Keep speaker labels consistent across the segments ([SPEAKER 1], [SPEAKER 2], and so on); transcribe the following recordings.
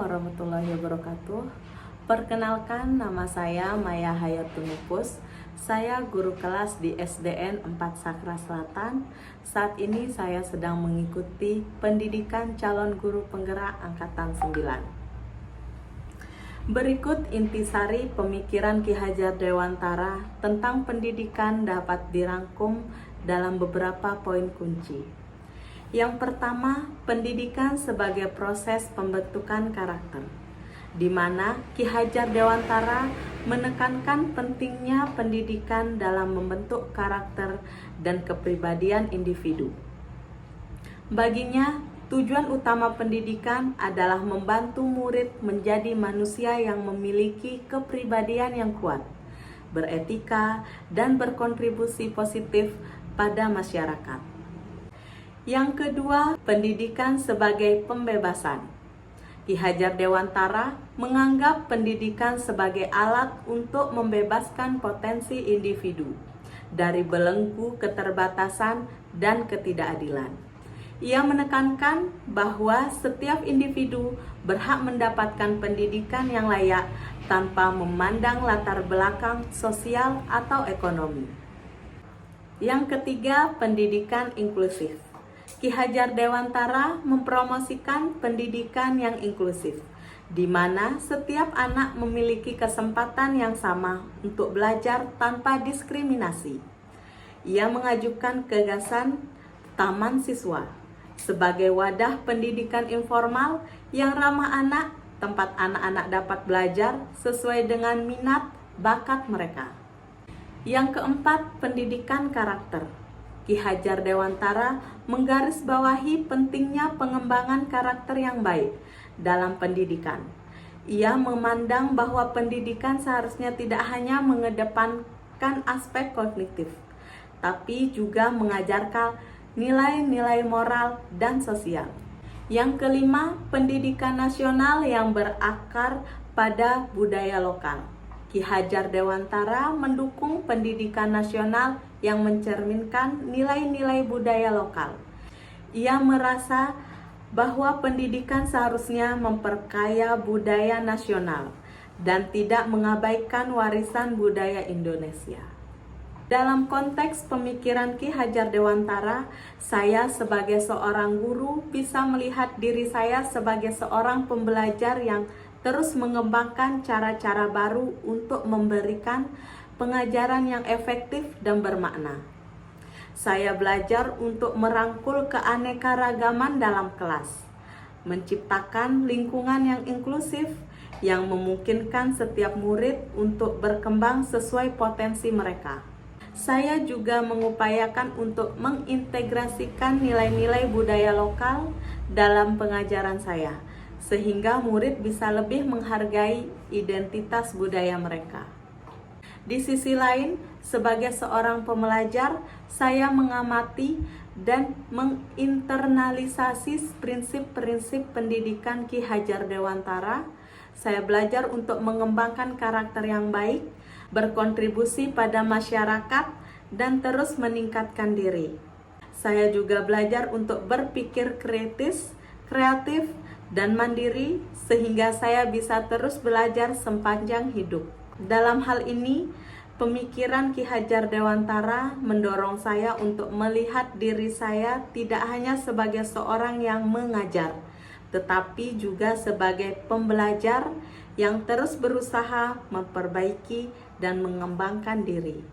[SPEAKER 1] warahmatullahi wabarakatuh. Perkenalkan, nama saya Maya Hayatunupus. Saya guru kelas di SDN 4 Sakra Selatan. Saat ini saya sedang mengikuti pendidikan calon guru penggerak angkatan 9. Berikut intisari pemikiran Ki Hajar Dewantara tentang pendidikan dapat dirangkum dalam beberapa poin kunci. Yang pertama, pendidikan sebagai proses pembentukan karakter, di mana Ki Hajar Dewantara menekankan pentingnya pendidikan dalam membentuk karakter dan kepribadian individu. Baginya, tujuan utama pendidikan adalah membantu murid menjadi manusia yang memiliki kepribadian yang kuat, beretika, dan berkontribusi positif pada masyarakat. Yang kedua, pendidikan sebagai pembebasan. Ki Hajar Dewantara menganggap pendidikan sebagai alat untuk membebaskan potensi individu dari belenggu keterbatasan dan ketidakadilan. Ia menekankan bahwa setiap individu berhak mendapatkan pendidikan yang layak tanpa memandang latar belakang sosial atau ekonomi. Yang ketiga, pendidikan inklusif. Ki Hajar Dewantara mempromosikan pendidikan yang inklusif, di mana setiap anak memiliki kesempatan yang sama untuk belajar tanpa diskriminasi. Ia mengajukan gagasan Taman Siswa sebagai wadah pendidikan informal yang ramah anak, tempat anak-anak dapat belajar sesuai dengan minat bakat mereka. Yang keempat, pendidikan karakter. Ki Hajar Dewantara menggarisbawahi pentingnya pengembangan karakter yang baik dalam pendidikan. Ia memandang bahwa pendidikan seharusnya tidak hanya mengedepankan aspek kognitif, tapi juga mengajarkan nilai-nilai moral dan sosial. Yang kelima, pendidikan nasional yang berakar pada budaya lokal. Ki Hajar Dewantara mendukung pendidikan nasional yang mencerminkan nilai-nilai budaya lokal. Ia merasa bahwa pendidikan seharusnya memperkaya budaya nasional dan tidak mengabaikan warisan budaya Indonesia. Dalam konteks pemikiran Ki Hajar Dewantara, saya sebagai seorang guru bisa melihat diri saya sebagai seorang pembelajar yang terus mengembangkan cara-cara baru untuk memberikan pengajaran yang efektif dan bermakna. Saya belajar untuk merangkul keanekaragaman dalam kelas, menciptakan lingkungan yang inklusif yang memungkinkan setiap murid untuk berkembang sesuai potensi mereka. Saya juga mengupayakan untuk mengintegrasikan nilai-nilai budaya lokal dalam pengajaran saya, sehingga murid bisa lebih menghargai identitas budaya mereka. Di sisi lain, sebagai seorang pembelajar, saya mengamati dan menginternalisasi prinsip-prinsip pendidikan Ki Hajar Dewantara. Saya belajar untuk mengembangkan karakter yang baik, berkontribusi pada masyarakat, dan terus meningkatkan diri. Saya juga belajar untuk berpikir kritis, kreatif, dan mandiri sehingga saya bisa terus belajar sepanjang hidup. Dalam hal ini, pemikiran Ki Hajar Dewantara mendorong saya untuk melihat diri saya tidak hanya sebagai seorang yang mengajar, tetapi juga sebagai pembelajar yang terus berusaha memperbaiki dan mengembangkan diri.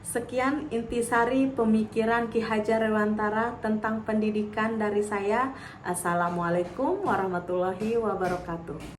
[SPEAKER 1] Sekian intisari pemikiran Ki Hajar Dewantara tentang pendidikan dari saya. Assalamualaikum warahmatullahi wabarakatuh.